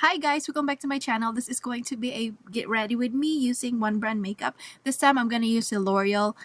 Hi guys, welcome back to my channel. This is going to be a get ready with me using one brand makeup. This time I'm going to use the L'Oreal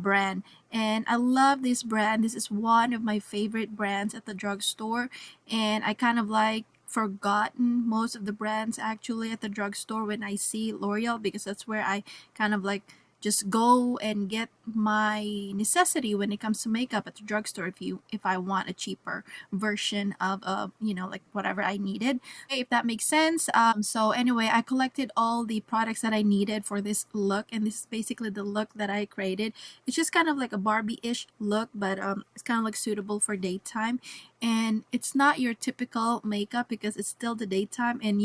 brand, and I love this brand. This is one of my favorite brands at the drugstore, and I kind of like forgotten most of the brands actually at the drugstore when I see L'Oreal, because that's where I kind of like just go and get my necessity when it comes to makeup at the drugstore if I want a cheaper version of like whatever I needed. Okay, if that makes sense. So anyway, I collected all the products that I needed for this look, and this is basically the look that I created. It's just kind of like a Barbie-ish look, but it's kind of like suitable for daytime, and it's not your typical makeup because it's still the daytime, and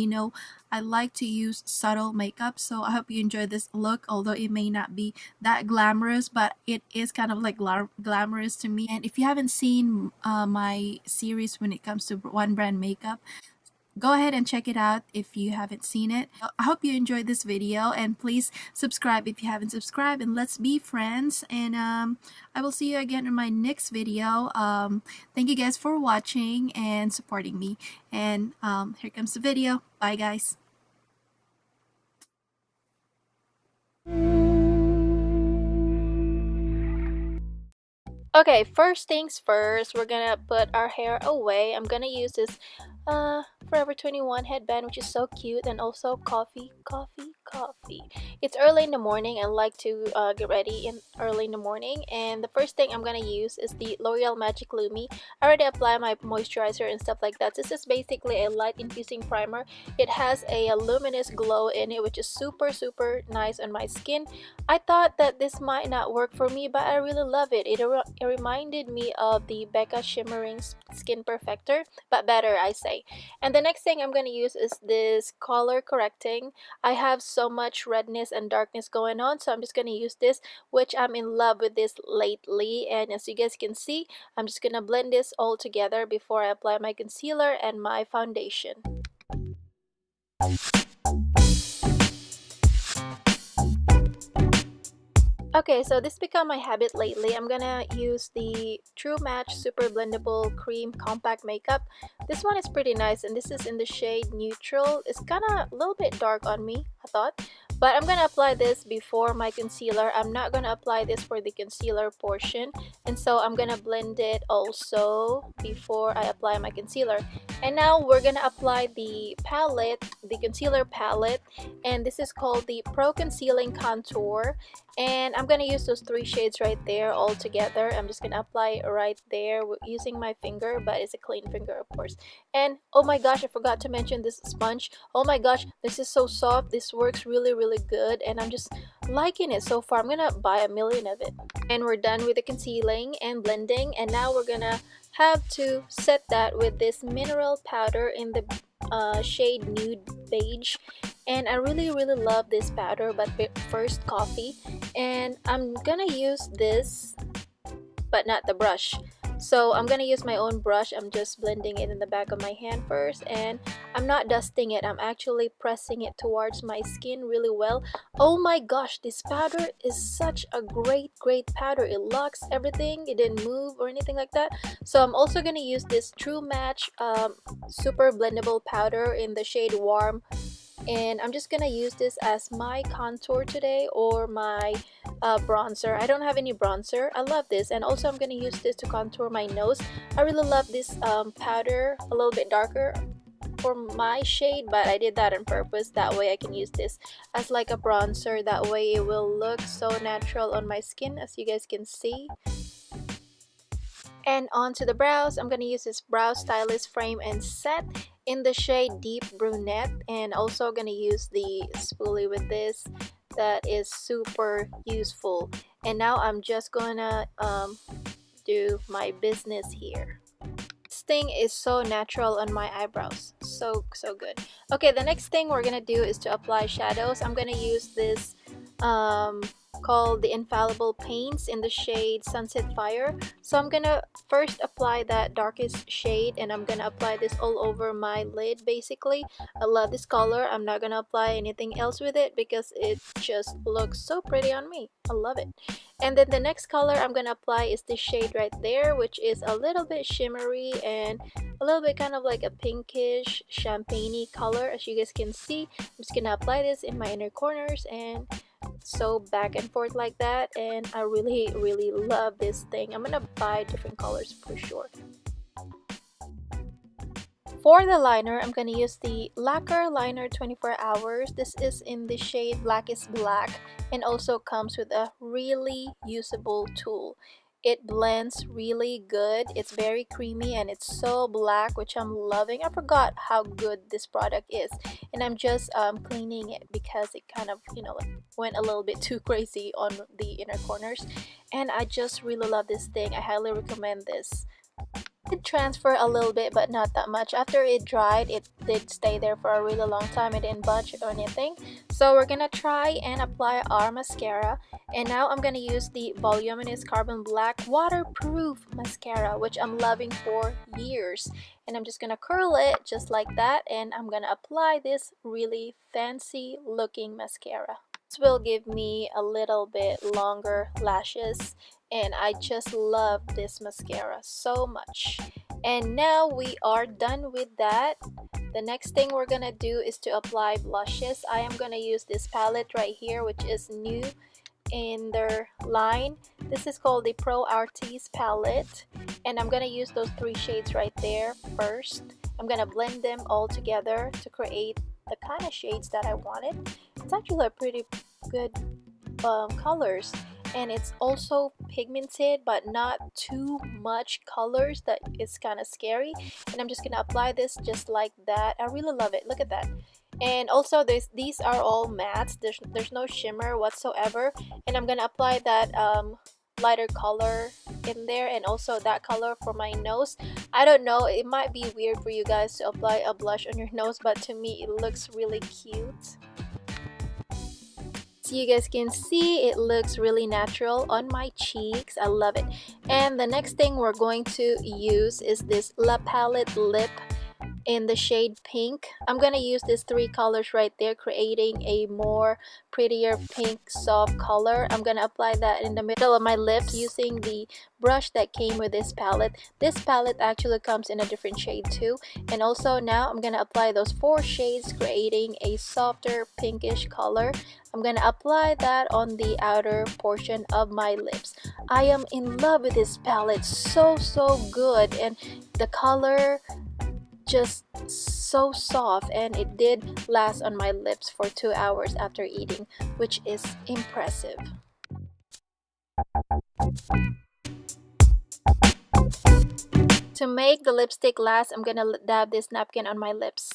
I like to use subtle makeup. So I hope you enjoy this look, although it may not be that glamorous, but it is kind of like glamorous to me. And if you haven't seen my series when it comes to one brand makeup, go ahead and check it out if you haven't seen it. I hope you enjoyed this video, and please subscribe if you haven't subscribed, and let's be friends. And I will see you again in my next video. Thank you guys for watching and supporting me, and here comes the video. Bye guys. Okay, first things first, we're gonna put our hair away. I'm gonna use this Forever 21 headband, which is so cute, and also coffee. It's early in the morning. I like to get ready early in the morning, and the first thing I'm gonna use is the L'Oreal Magic Lumi. I already applied my moisturizer and stuff like that. This is basically a light infusing primer. It has a luminous glow in it, which is super nice on my skin. I thought that this might not work for me, but I really love it. It reminded me of the Becca Shimmering Skin Perfector, but better, I say. And the next thing I'm going to use is this color correcting. I have so much redness and darkness going on, so I'm just going to use this, which I'm in love with this lately. And as you guys can see, I'm just going to blend this all together before I apply my concealer and my foundation. Okay, so this become my habit lately. I'm gonna use the True Match Super Blendable Cream Compact Makeup. This one is pretty nice, and this is in the shade Neutral. It's kind of a little bit dark on me, I thought. But I'm gonna apply this before my concealer. I'm not gonna apply this for the concealer portion, and so I'm gonna blend it also before I apply my concealer. And now we're gonna apply the palette, the concealer palette, and this is called the Pro Concealing Contour. And I'm gonna use those three shades right there all together. I'm just gonna apply it right there using my finger, but it's a clean finger, of course. And oh my gosh, I forgot to mention this sponge. Oh my gosh, this is so soft. This works really good, and I'm just liking it so far. I'm gonna buy a million of it. And we're done with the concealing and blending, and now we're gonna have to set that with this mineral powder in the shade Nude Beige. And I really love this powder, but first coffee. And I'm gonna use this, but not the brush. So I'm gonna use my own brush. I'm just blending it in the back of my hand first, and I'm not dusting it. I'm actually pressing it towards my skin really well. Oh my gosh, this powder is such a great powder. It locks everything. It didn't move or anything like that. So I'm also gonna use this True Match Super Blendable powder in the shade Warm, and I'm just gonna use this as my contour today, or my bronzer. I don't have any bronzer. I love this, and also I'm gonna use this to contour my nose. I really love this powder, a little bit darker for my shade, but I did that on purpose. That way I can use this as like a bronzer. That way it will look so natural on my skin, as you guys can see. And onto the brows, I'm gonna use this Brow Stylist Frame and Set in the shade Deep Brunette, and also gonna use the spoolie with this. That is super useful. And now I'm just gonna do my business here. This thing is so natural on my eyebrows, so good. Okay, the next thing we're gonna do is to apply shadows. I'm gonna use this called the Infallible Paints in the shade Sunset Fire. So I'm gonna first apply that darkest shade, and I'm gonna apply this all over my lid basically. I love this color. I'm not gonna apply anything else with it because it just looks so pretty on me. I love it. And then the next color I'm gonna apply is this shade right there, which is a little bit shimmery and a little bit kind of like a pinkish champagne-y color. As you guys can see, I'm just gonna apply this in my inner corners and so back and forth like that, and I really love this thing. I'm gonna buy different colors for sure. For the liner, I'm going to use the Lacquer Liner 24 Hours. This is in the shade Black is Black and also comes with a really usable tool. It blends really good. It's very creamy and it's so black, which I'm loving. I forgot how good this product is, and I'm just cleaning it because it kind of, you know, like went a little bit too crazy on the inner corners, and I just really love this thing. I highly recommend this. It transferred a little bit, but not that much. After it dried, it did stay there for a really long time. It didn't budge or anything. So we're gonna try and apply our mascara, and now I'm gonna use the Voluminous Carbon Black waterproof mascara, which I'm loving for years. And I'm just gonna curl it just like that, and I'm gonna apply this really fancy looking mascara. This will give me a little bit longer lashes, and I just love this mascara so much. And now we are done with that. The next thing we're gonna do is to apply blushes. I am gonna use this palette right here, which is new in their line. This is called the Pro Artiste palette, and I'm gonna use those three shades right there first. I'm gonna blend them all together to create the kind of shades that I wanted. It's actually a pretty good colors, and it's also pigmented but not too much colors that it's kind of scary. And I'm just gonna apply this just like that. I really love it. Look at that. And also these are all mattes. There's no shimmer whatsoever, and I'm gonna apply that lighter color in there, and also that color for my nose. I don't know, it might be weird for you guys to apply a blush on your nose, but to me it looks really cute. So you guys can see it looks really natural on my cheeks. I love it. And the next thing we're going to use is this La Palette Lip in the shade Pink. I'm gonna use these three colors right there, creating a more prettier pink soft color. I'm gonna apply that in the middle of my lips using the brush that came with this palette. This palette actually comes in a different shade too. And also now I'm gonna apply those four shades, creating a softer pinkish color. I'm gonna apply that on the outer portion of my lips. I am in love with this palette. So good, and the color just so soft, and it did last on my lips for 2 hours after eating, which is impressive. To make the lipstick last, I'm gonna dab this napkin on my lips.